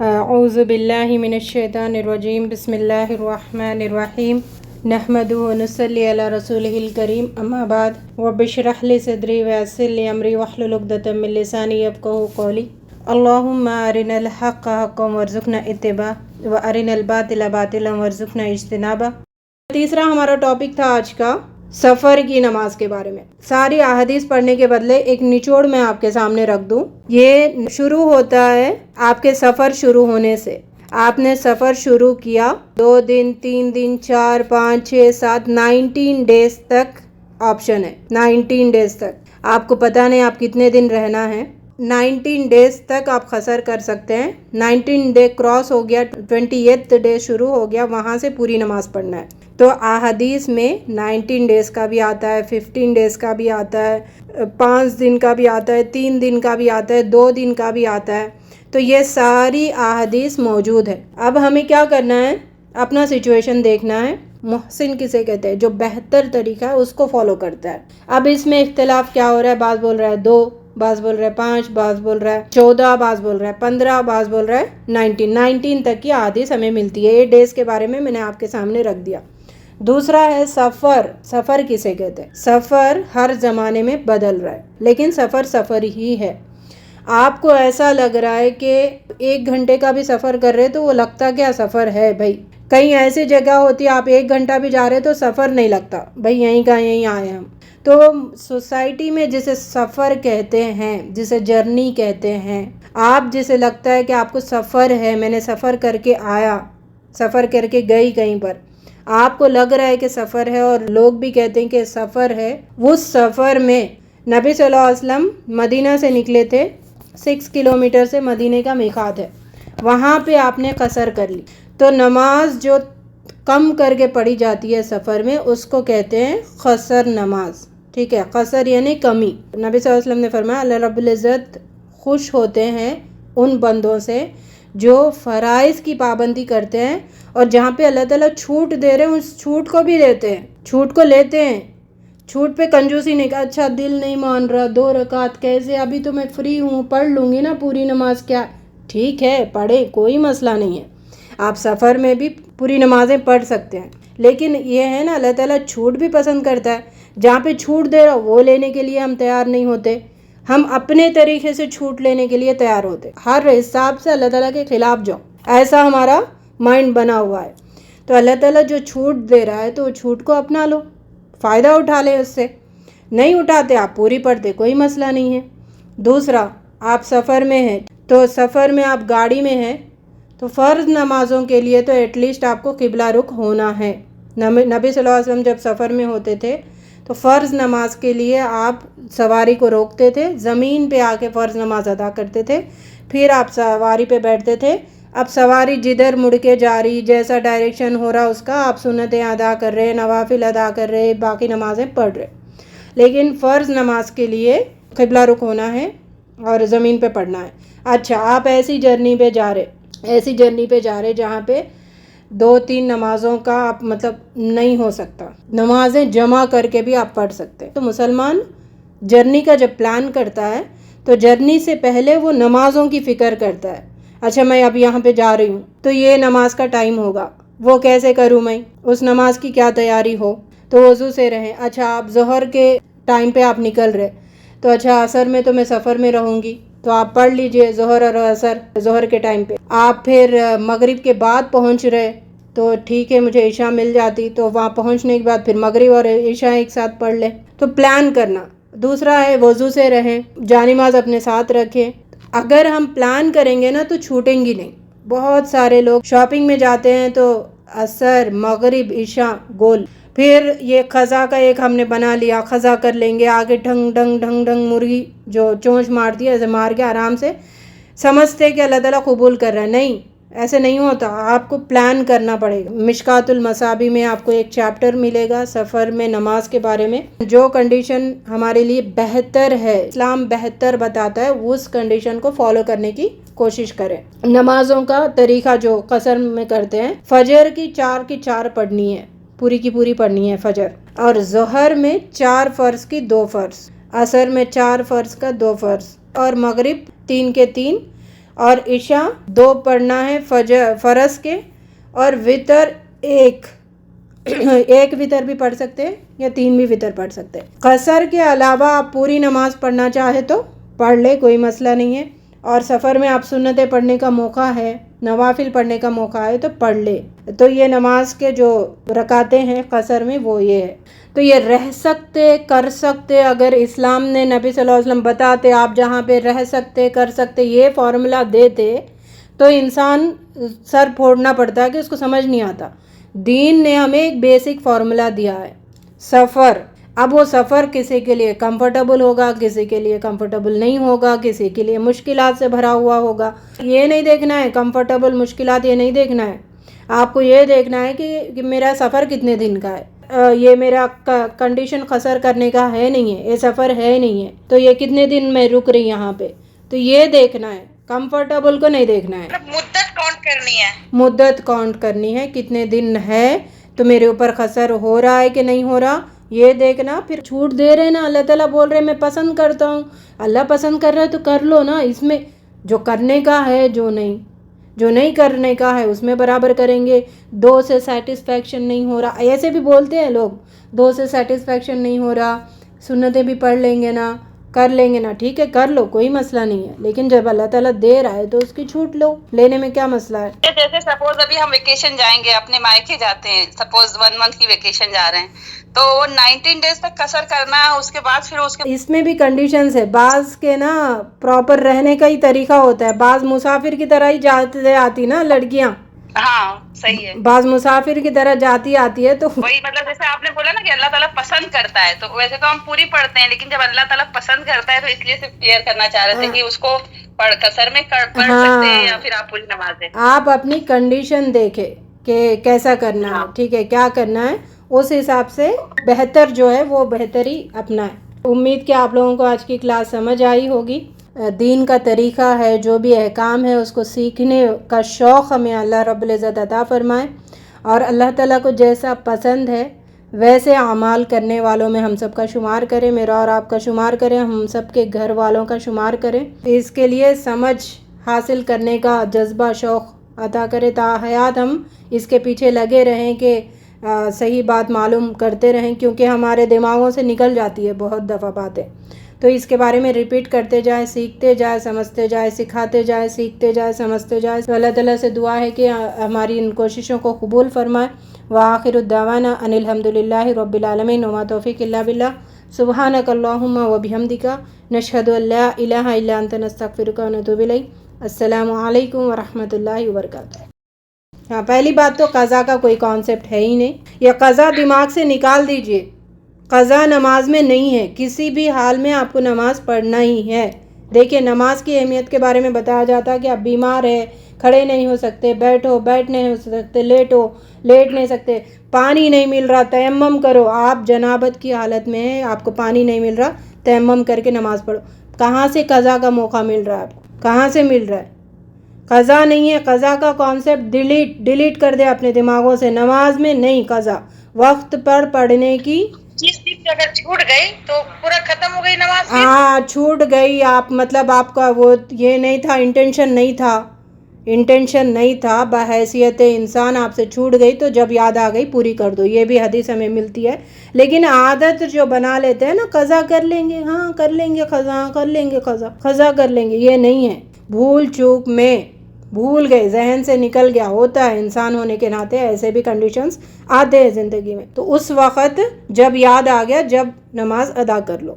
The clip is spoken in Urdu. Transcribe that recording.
اعوذ باللہ من الشیطان الرجیم بسم اللہ الرحمن الرحیم نحمدہ ونصلی علی رسولہ الکریم اما بعد رب اشرح لی صدری ویسر لی امری واحلل عقدۃ من لسانی یفقہوا قولی اللہم ارنا الحق حقا وارزقنا اتباعہ وارنا الباطل باطلا وارزقنا اجتنابہ۔ تیسرا ہمارا ٹاپک تھا آج کا سفر کی نماز کے بارے میں۔ ساری احادیث پڑھنے کے بدلے ایک نچوڑ میں آپ کے سامنے رکھ دوں۔ یہ شروع ہوتا ہے آپ کے سفر شروع ہونے سے۔ آپ نے سفر شروع کیا، 2 دن 3 دن 4 5 6 7 19 ڈیز تک آپشن ہے۔ 19 ڈیز تک آپ کو پتہ نہیں آپ کتنے دن رہنا ہے۔ 19 ڈیز تک آپ قصر کر سکتے ہیں۔ 19 ڈے کراس ہو گیا، 28 ڈے شروع ہو گیا، وہاں سے پوری نماز پڑھنا ہے۔ تو احادیث میں 19 ڈیز کا بھی آتا ہے، 15 ڈیز کا بھی آتا ہے، 5 دن کا بھی آتا ہے، 3 دن کا بھی آتا ہے، 2 دن کا بھی آتا ہے۔ تو یہ ساری احادیث موجود ہے۔ اب ہمیں کیا کرنا ہے؟ اپنا سچویشن دیکھنا ہے۔ محسن کسے کہتے ہیں؟ جو بہتر طریقہ ہے اس کو فالو کرتا ہے۔ اب اس میں اختلاف کیا ہو رہا ہے؟ بعض بول رہا ہے 2، بعض بول رہا ہے 5، بعض بول رہا ہے 14، بعض بول رہا ہے 15، بعض بول رہا ہے 19 تک کی احادیث ہمیں ملتی ہے۔ یہ ڈیز کے بارے میں نے آپ کے سامنے رکھ دیا۔ دوسرا ہے سفر۔ سفر کسے کہتے ہیں؟ سفر ہر زمانے میں بدل رہا ہے، لیکن سفر سفر ہی ہے۔ آپ کو ایسا لگ رہا ہے کہ 1 گھنٹے کا بھی سفر کر رہے تو وہ لگتا کیا سفر ہے بھائی۔ کئی ایسی جگہ ہوتی ہے آپ 1 گھنٹہ بھی جا رہے تو سفر نہیں لگتا بھائی، یہیں کا یہیں آئے ہم۔ تو سوسائٹی میں جسے سفر کہتے ہیں، جسے جرنی کہتے ہیں، آپ جسے لگتا ہے کہ آپ کو سفر ہے، میں نے سفر کر کے آیا، سفر کر کے گئی کہیں پر، آپ کو لگ رہا ہے کہ سفر ہے اور لوگ بھی کہتے ہیں کہ سفر ہے، اس سفر میں نبی صلی اللہ علیہ وسلم مدینہ سے نکلے تھے، 6 کلومیٹر سے مدینہ کا میقات ہے، وہاں پہ آپ نے قصر کر لی۔ تو نماز جو کم کر کے پڑھی جاتی ہے سفر میں اس کو کہتے ہیں قصر نماز، ٹھیک ہے؟ قصر یعنی کمی۔ نبی صلی اللہ علیہ وسلم نے فرمایا اللہ رب العزت خوش ہوتے ہیں ان بندوں سے جو فرائض کی پابندی کرتے ہیں، اور جہاں پہ اللہ تعالیٰ چھوٹ دے رہے ہیں اس چھوٹ کو بھی دیتے ہیں، چھوٹ کو لیتے ہیں، چھوٹ پہ کنجوسی نہیں کہ اچھا دل نہیں مان رہا 2 رکعت کیسے، ابھی تو میں فری ہوں، پڑھ لوں گی نا پوری نماز، کیا ٹھیک ہے پڑھیں، کوئی مسئلہ نہیں ہے، آپ سفر میں بھی پوری نمازیں پڑھ سکتے ہیں۔ لیکن یہ ہے نا اللہ تعالیٰ چھوٹ بھی پسند کرتا ہے، جہاں پہ چھوٹ دے رہا وہ لینے کے لیے ہم تیار نہیں ہوتے، ہم اپنے طریقے سے چھوٹ لینے کے لیے تیار ہوتے، ہر حساب سے اللہ تعالیٰ کے خلاف جاؤ، ایسا ہمارا مائنڈ بنا ہوا ہے۔ تو اللہ تعالیٰ جو چھوٹ دے رہا ہے تو وہ چھوٹ کو اپنا لو، فائدہ اٹھا لے، اس سے نہیں اٹھاتے آپ پوری پڑھتے، کوئی مسئلہ نہیں ہے۔ دوسرا، آپ سفر میں ہیں تو سفر میں آپ گاڑی میں ہیں تو فرض نمازوں کے لیے تو ایٹ لیسٹ آپ کو قبلہ رخ ہونا ہے۔ نبی صلی اللہ علیہ وسلم جب سفر میں ہوتے تھے تو فرض نماز کے لیے آپ سواری کو روکتے تھے، زمین پہ آ کے فرض نماز ادا کرتے تھے، پھر آپ سواری پہ بیٹھتے تھے۔ اب سواری جدھر مڑ کے جا رہی، جیسا ڈائریکشن ہو رہا اس کا آپ سنتیں ادا کر رہے، نوافل ادا کر رہے، باقی نمازیں پڑھ رہے۔ لیکن فرض نماز کے لیے قبلہ رخ ہونا ہے اور زمین پہ پڑھنا ہے۔ اچھا، آپ ایسی جرنی پہ جا رہے جہاں پہ 2-3 نمازوں کا آپ مطلب نہیں ہو سکتا، نمازیں جمع کر کے بھی آپ پڑھ سکتے ہیں۔ تو مسلمان جرنی کا جب پلان کرتا ہے تو جرنی سے پہلے وہ نمازوں کی فکر کرتا ہے۔ اچھا میں اب یہاں پہ جا رہی ہوں تو یہ نماز کا ٹائم ہوگا، وہ کیسے کروں میں، اس نماز کی کیا تیاری ہو، تو وضو سے رہیں۔ اچھا آپ ظہر کے ٹائم پہ آپ نکل رہے تو اچھا عصر میں تو میں سفر میں رہوں گی تو آپ پڑھ لیجئے ظہر اور عصر ظہر کے ٹائم پہ۔ آپ پھر مغرب کے بعد پہنچ رہے تو ٹھیک ہے مجھے عشاء مل جاتی تو وہاں پہنچنے کے بعد پھر مغرب اور عشاء ایک ساتھ پڑھ لیں۔ تو پلان کرنا۔ دوسرا ہے وضو سے رہیں، جانماز اپنے ساتھ رکھیں۔ اگر ہم پلان کریں گے نا تو چھوٹیں گی نہیں۔ بہت سارے لوگ شاپنگ میں جاتے ہیں تو عصر مغرب عشاء گول، پھر یہ قضا کا ایک ہم نے بنا لیا، قضا کر لیں گے، آگے ڈھنگ ڈھنگ ڈھنگ ڈھنگ مرغی جو چونچ مارتی ہے ایسے مار کے آرام سے سمجھتے کہ اللہ تعالیٰ قبول کر رہا ہے۔ نہیں، ایسے نہیں ہوتا، آپ کو پلان کرنا پڑے گا۔ مشکات المصابی میں آپ کو ایک چیپٹر ملے گا سفر میں نماز کے بارے میں، جو کنڈیشن ہمارے لیے بہتر ہے، اسلام بہتر بتاتا ہے، اس کنڈیشن کو فالو کرنے کی کوشش کریں۔ نمازوں کا طریقہ جو قصر میں کرتے ہیں، فجر کی 4 کی 4 پڑھنی ہے، پوری کی پوری پڑھنی ہے فجر، اور ظہر میں 4 فرض کی 2 فرض، عصر میں 4 فرض کا 2 فرض، اور مغرب 3 کے 3، اور عشاء 2 پڑھنا ہے فرض کے، اور وطر ایک وطر بھی پڑھ سکتے ہیں یا 3 بھی وطر پڑھ سکتے ہیں۔ قصر کے علاوہ آپ پوری نماز پڑھنا چاہے تو پڑھ لے، کوئی مسئلہ نہیں ہے، اور سفر میں آپ سنتیں پڑھنے کا موقع ہے، نوافل پڑھنے کا موقع ہے تو پڑھ لے۔ تو یہ نماز کے جو رکعتیں ہیں قصر میں وہ یہ ہے۔ تو یہ رہ سکتے کر سکتے، اگر اسلام نے نبی صلی اللہ علیہ وسلم بتاتے آپ جہاں پہ رہ سکتے کر سکتے یہ فارمولا دیتے تو انسان سر پھوڑنا پڑتا ہے کہ اس کو سمجھ نہیں آتا۔ دین نے ہمیں ایک بیسک فارمولا دیا ہے، سفر۔ اب وہ سفر کسی کے لیے کمفرٹیبل ہوگا، کسی کے لیے کمفرٹیبل نہیں ہوگا، کسی کے لیے مشکلات سے بھرا ہوا ہوگا۔ یہ نہیں دیکھنا ہے کمفرٹیبل مشکلات، یہ نہیں دیکھنا ہے، آپ کو یہ دیکھنا ہے کہ میرا سفر کتنے دن کا ہے، یہ میرا کنڈیشن قصر کرنے کا ہے نہیں ہے، یہ سفر ہے نہیں ہے، تو یہ کتنے دن میں رک رہی یہاں پہ، تو یہ دیکھنا ہے، کمفرٹیبل کو نہیں دیکھنا ہے۔ مدت کاؤنٹ کرنی ہے، مدت کاؤنٹ کرنی ہے، کتنے دن ہے تو میرے اوپر قصر ہو رہا ہے کہ نہیں ہو رہا، یہ دیکھنا۔ پھر چھوٹ دے رہے نا، اللہ تعالیٰ بول رہے میں پسند کرتا ہوں، اللہ پسند کر رہا ہے تو کر لو نا، اس میں جو کرنے کا ہے جو نہیں کرنے کا ہے اس میں برابر کریں گے۔ 2 سے سیٹسفیکشن نہیں ہو رہا، ایسے بھی بولتے ہیں لوگ، 2 سے سیٹسفیکشن نہیں ہو رہا، سنتیں بھی پڑھ لیں گے نا، کر لیں گے نا، ٹھیک ہے کر لو، کوئی مسئلہ نہیں ہے، لیکن جب اللہ تعالیٰ دے رہا ہے تو اس کی چھوٹ لو، لینے میں کیا مسئلہ ہے۔ جیسے سپوز ابھی ہم ویکیشن جائیں گے، اپنے مائکے جاتے ہیں، سپوز 1 منتھ کی ویکیشن جا رہے ہیں، تو وہ 19 ڈیز تک قصر کرنا ہے، اس کے بعد پھر اس میں بھی کنڈیشنز ہے، بعض کے نا پراپر رہنے کا ہی طریقہ ہوتا ہے، بعض مسافر کی طرح ہی جاتے آتی نا لڑکیاں، ہاں صحیح ہے، بعض مسافر کی طرح جاتی آتی ہے، تو وہی مطلب جیسے آپ نے بولا نا کہ اللہ تعالیٰ پسند کرتا ہے، تو ویسے تو ہم پوری پڑھتے ہیں، لیکن جب اللہ تعالیٰ پسند کرتا ہے تو اس لیے صرف کلیئر کرنا چاہ رہے تھے کہ اس کو قصر میں پڑھ سکتے ہیں یا پھر آپ پوری نماز ہے۔ آپ اپنی کنڈیشن دیکھے کہ کیسا کرنا ہے، ٹھیک ہے کیا کرنا ہے، اس حساب سے بہتر جو ہے وہ بہتری اپنائیں۔ امید کہ آپ لوگوں کو آج کی کلاس سمجھ آئی ہوگی، دین کا طریقہ ہے، جو بھی احکام ہے اس کو سیکھنے کا شوق ہمیں اللہ رب العزت عطا فرمائے، اور اللہ تعالیٰ کو جیسا پسند ہے ویسے اعمال کرنے والوں میں ہم سب کا شمار کرے، میرا اور آپ کا شمار کرے، ہم سب کے گھر والوں کا شمار کرے، اس کے لیے سمجھ حاصل کرنے کا جذبہ شوق عطا کرے، تا حیات ہم اس کے پیچھے لگے رہیں کہ صحیح بات معلوم کرتے رہیں، کیونکہ ہمارے دماغوں سے نکل جاتی ہے بہت دفعہ باتیں، تو اس کے بارے میں ریپیٹ کرتے جائیں، سیکھتے جائیں، سمجھتے جائیں، سکھاتے جائیں، سیکھتے جائیں، سمجھتے جائیں۔ تو اللہ تعالیٰ سے دعا ہے کہ ہماری ان کوششوں کو قبول فرمائے۔ وآخر الدعوانا ان الحمد للہ رب العالمین، وما توفیق الا باللہ، سبحانک اللہم وبحمدک، نشہد ان لا الہ الا انت، نستغفرک ونتوب الیک۔ السلام علیکم ورحمۃ اللہ وبرکاتہ۔ ہاں، پہلی بات تو قضا کا کوئی کانسیپٹ ہے ہی نہیں، یہ قضا دماغ سے نکال دیجئے، قضا نماز میں نہیں ہے، کسی بھی حال میں آپ کو نماز پڑھنا ہی ہے۔ دیکھیں نماز کی اہمیت کے بارے میں بتایا جاتا ہے کہ آپ بیمار ہیں، کھڑے نہیں ہو سکتے، بیٹھ نہیں ہو سکتے، لیٹ نہیں سکتے، پانی نہیں مل رہا، تیمم کرو، آپ جنابت کی حالت میں ہیں، آپ کو پانی نہیں مل رہا، تیمم کر کے نماز پڑھو۔ کہاں سے قضا کا موقع مل رہا ہے آپ کو، کہاں سے مل رہا ہے؟ قضا نہیں ہے، قضا کا کانسیپٹ ڈیلیٹ کر دے اپنے دماغوں سے، نماز میں نہیں قضا، وقت پر پڑھنے کی چیز اگر چھوٹ گئی تو پورا ختم ہو گئی نماز۔ ہاں چھوٹ گئی، آپ مطلب آپ کا وہ یہ نہیں تھا، انٹینشن نہیں تھا، بحیثیت انسان آپ سے چھوٹ گئی تو جب یاد آ گئی پوری کر دو، یہ بھی حدیث ہمیں ملتی ہے۔ لیکن عادت جو بنا لیتے ہیں نا، قضا کر لیں گے، ہاں کر لیں گے قضا، کر لیں گے قضا کر لیں گے، یہ نہیں ہے۔ بھول چوک میں بھول گئے، ذہن سے نکل گیا، ہوتا ہے، انسان ہونے کے ناطے ایسے بھی کنڈیشنز آتے ہیں زندگی میں، تو اس وقت جب یاد آ گیا جب نماز ادا کر لو۔